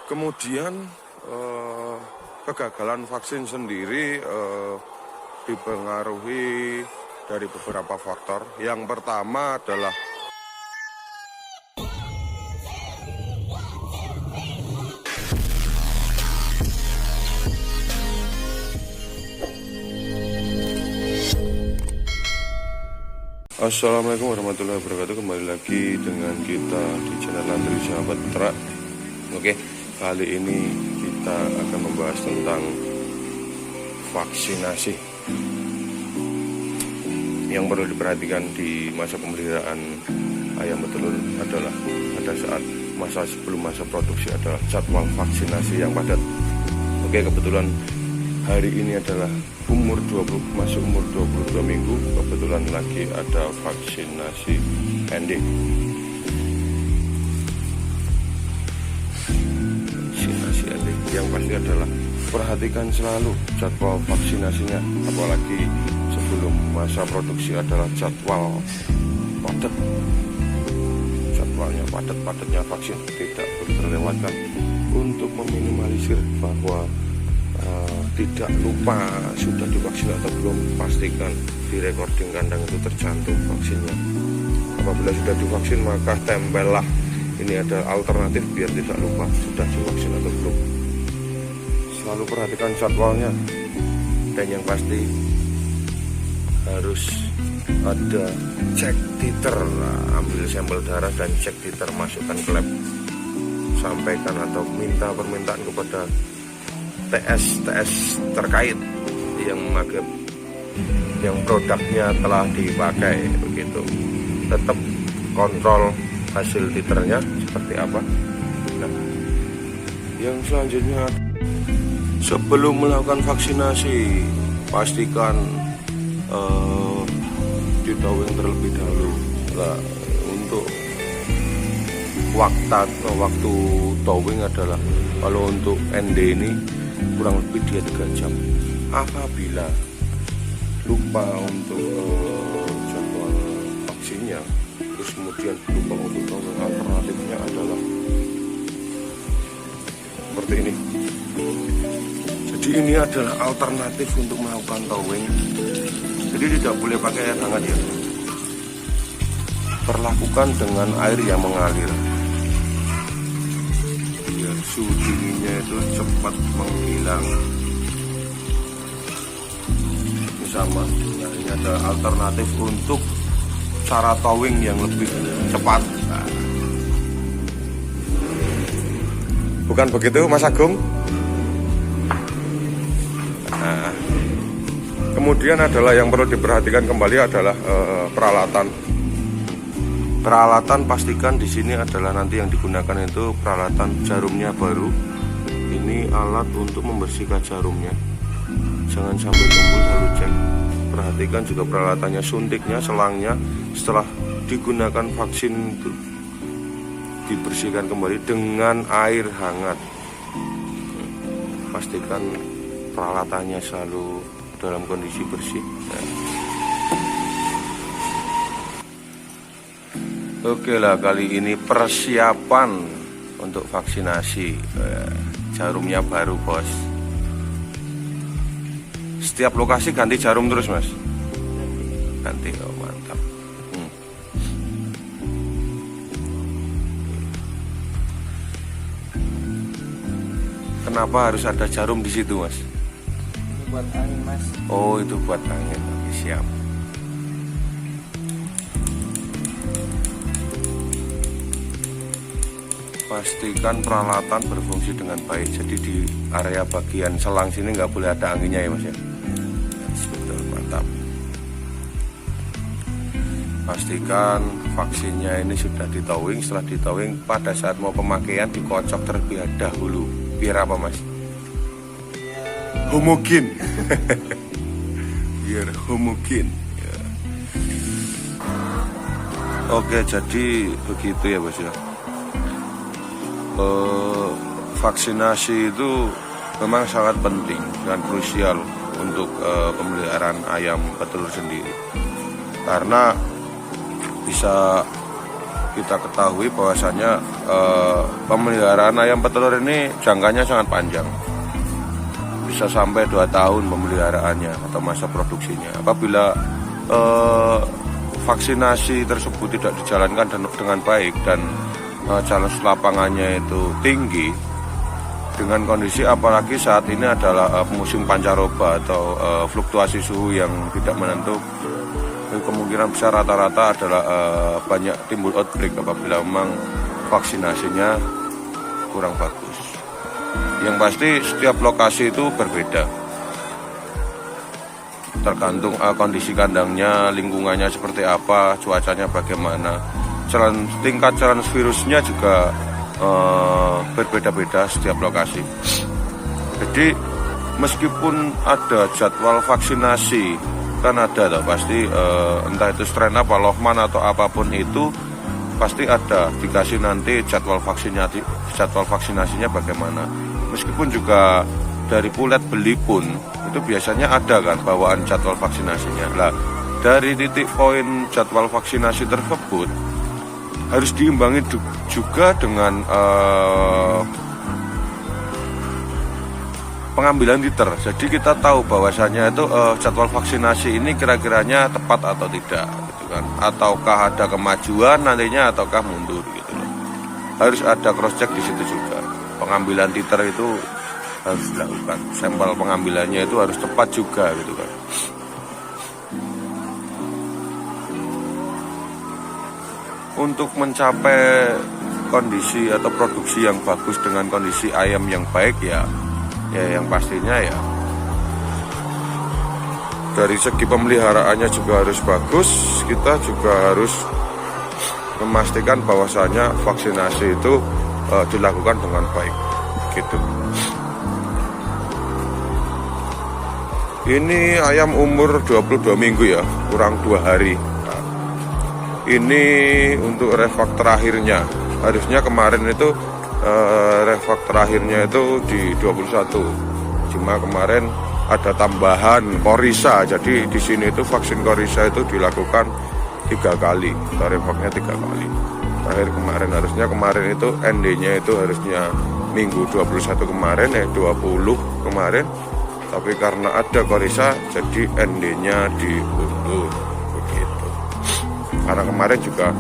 Kemudian kegagalan vaksin sendiri dipengaruhi dari beberapa faktor. Yang pertama adalah Assalamualaikum warahmatullahi wabarakatuh. Kembali lagi dengan kita di channel Landry Sahabat Truk. Oke, kali ini kita akan membahas tentang vaksinasi yang perlu diperhatikan di masa pemeliharaan ayam petelur adalah pada saat sebelum masa produksi adalah jadwal vaksinasi yang padat. Oke, kebetulan hari ini adalah masuk umur 22 minggu. Kebetulan lagi ada vaksinasi ND. Vaksinasi ND yang pasti adalah perhatikan selalu jadwal vaksinasinya, apalagi sebelum masa produksi adalah jadwal padat. Jadwalnya padatnya vaksin tidak boleh terlewatkan untuk meminimalisir bahwa tidak lupa sudah divaksin atau belum. Pastikan di recording kandang itu tercantum vaksinnya. Apabila sudah divaksin maka tempellah ini ada alternatif biar tidak lupa sudah divaksin atau belum. Selalu perhatikan jadwalnya, dan yang pasti harus ada cek titer. Ambil sampel darah dan cek titer, masukkan ke lab. Sampaikan atau minta permintaan kepada TS terkait yang produknya telah dipakai, begitu. Tetap kontrol hasil titernya seperti apa. Nah, yang selanjutnya, sebelum melakukan vaksinasi pastikan ditowing terlebih dahulu. Nah, untuk waktu towing adalah, kalau untuk ND ini kurang lebih dia 3 jam. Apabila lupa untuk jadwal vaksinnya, terus kemudian lupa untuk towing, alternatifnya adalah seperti ini. Jadi ini adalah alternatif untuk melakukan towing. Jadi tidak boleh pakai air hangat ya. Perlakukan dengan air yang mengalir. Suhu dinginnya itu cepat menghilang. Ini sama. Nah, ini ada alternatif untuk cara towing yang lebih cepat. Nah, bukan begitu Mas Agung? Nah, kemudian adalah yang perlu diperhatikan kembali adalah peralatan. Pastikan di sini adalah nanti yang digunakan itu peralatan jarumnya baru. Ini alat untuk membersihkan jarumnya. Jangan sampai gembul, selalu cek. Perhatikan juga peralatannya, suntiknya, selangnya. Setelah digunakan vaksin itu dibersihkan kembali dengan air hangat. Pastikan peralatannya selalu dalam kondisi bersih. Oke lah, kali ini persiapan untuk vaksinasi. Jarumnya baru bos. Setiap lokasi ganti jarum terus mas? Ganti, oh mantap. Kenapa harus ada jarum di situ mas? Itu buat angin mas. Oh itu buat angin, oke siap. Pastikan peralatan berfungsi dengan baik. Jadi di area bagian selang sini nggak boleh ada anginnya ya mas ya. Betul, mantap. Pastikan vaksinnya ini sudah ditowing. Setelah ditowing, pada saat mau pemakaian dikocok terlebih dahulu. Biar apa mas? Homogen. Biar homogen ya. Oke, jadi begitu ya bos ya. Vaksinasi itu memang sangat penting dan krusial untuk pemeliharaan ayam petelur sendiri, karena bisa kita ketahui bahwasanya pemeliharaan ayam petelur ini jangkanya sangat panjang, bisa sampai 2 tahun pemeliharaannya atau masa produksinya. Apabila vaksinasi tersebut tidak dijalankan dengan baik dan challenge lapangannya itu tinggi, dengan kondisi apalagi saat ini adalah musim pancaroba atau fluktuasi suhu yang tidak menentu, kemungkinan besar rata-rata adalah banyak timbul outbreak apabila memang vaksinasinya kurang bagus. Yang pasti setiap lokasi itu berbeda, tergantung kondisi kandangnya, lingkungannya seperti apa, cuacanya bagaimana, tingkat challenge virusnya juga berbeda-beda setiap lokasi. Jadi meskipun ada jadwal vaksinasi, kan ada toh pasti entah itu strain apa, Lohman atau apapun itu pasti ada dikasih nanti jadwal vaksinasinya bagaimana. Meskipun juga dari pulet beli pun itu biasanya ada kan bawaan jadwal vaksinasinya. Lah dari titik poin jadwal vaksinasi tersebut harus diimbangi juga dengan pengambilan titer. Jadi kita tahu bahwasanya itu jadwal vaksinasi ini kira-kiranya tepat atau tidak, gitu kan? Ataukah ada kemajuan nantinya ataukah mundur, gitu loh. Harus ada cross check di situ juga. Pengambilan titer itu harus dilakukan. Sampel pengambilannya itu harus tepat juga, gitu kan. Untuk mencapai kondisi atau produksi yang bagus dengan kondisi ayam yang baik ya yang pastinya ya dari segi pemeliharaannya juga harus bagus. Kita juga harus memastikan bahwasanya vaksinasi itu dilakukan dengan baik, gitu. Ini ayam umur 22 minggu ya, kurang 2 hari. Ini untuk refak terakhirnya, harusnya kemarin itu refak terakhirnya itu di 21. Cuma kemarin ada tambahan korisa, jadi di sini itu vaksin korisa itu dilakukan 3 kali, atau refaknya 3 kali. Terakhir kemarin itu ND-nya itu harusnya minggu 21 kemarin 20 kemarin, tapi karena ada korisa jadi ND-nya diundur. Karena kemarin juga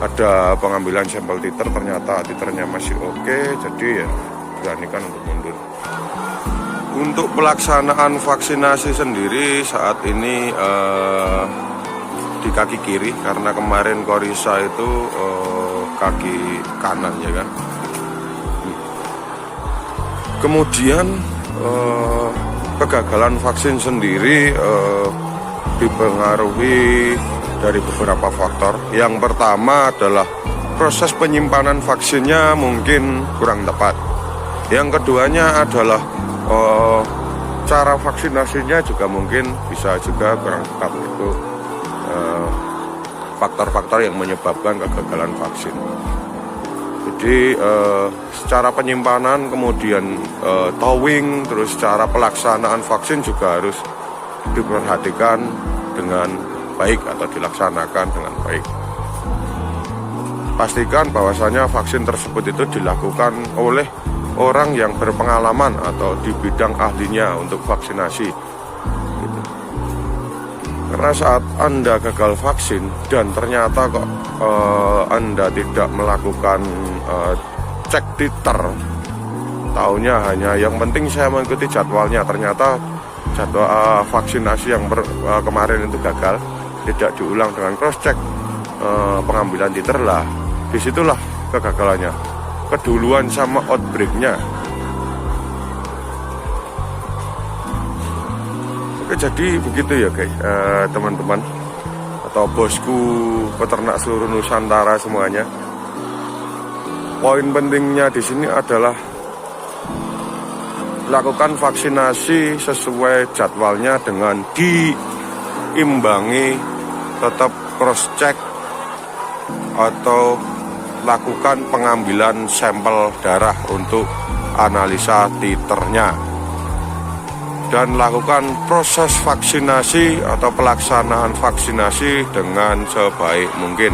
ada pengambilan sampel titer, ternyata titernya masih oke, jadi ya beranikan untuk mundur. Untuk pelaksanaan vaksinasi sendiri saat ini di kaki kiri, karena kemarin korisa itu kaki kanan ya kan. Kemudian kegagalan vaksin sendiri dipengaruhi dari beberapa faktor. Yang pertama adalah proses penyimpanan vaksinnya mungkin kurang tepat. Yang keduanya adalah cara vaksinasinya juga mungkin bisa juga kurang tepat. Itu faktor-faktor yang menyebabkan kegagalan vaksin. Jadi secara penyimpanan, kemudian towing, terus cara pelaksanaan vaksin juga harus diperhatikan dengan baik atau dilaksanakan dengan baik. Pastikan bahwasanya vaksin tersebut itu dilakukan oleh orang yang berpengalaman atau di bidang ahlinya untuk vaksinasi. Gitu. Karena saat Anda gagal vaksin dan ternyata kok Anda tidak melakukan cek titer, taunya hanya yang penting saya mengikuti jadwalnya, ternyata jadwal vaksinasi yang kemarin itu gagal, tidak diulang dengan cross check pengambilan titer, lah disitulah kegagalannya, keduluan sama outbreaknya. Oke, jadi begitu ya guys, teman-teman atau bosku peternak seluruh Nusantara semuanya. Poin pentingnya di sini adalah lakukan vaksinasi sesuai jadwalnya dengan diimbangi tetap cross check atau lakukan pengambilan sampel darah untuk analisa titernya. dan lakukan proses vaksinasi atau pelaksanaan vaksinasi dengan sebaik mungkin.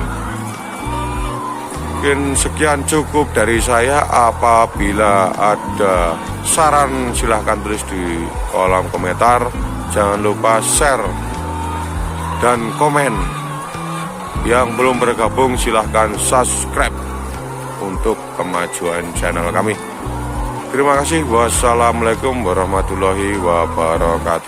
Mungkin sekian cukup dari saya. Apabila ada saran silahkan tulis di kolom komentar. Jangan lupa share dan komen. Yang belum bergabung silahkan subscribe untuk kemajuan channel kami. Terima kasih. Wassalamualaikum warahmatullahi wabarakatuh.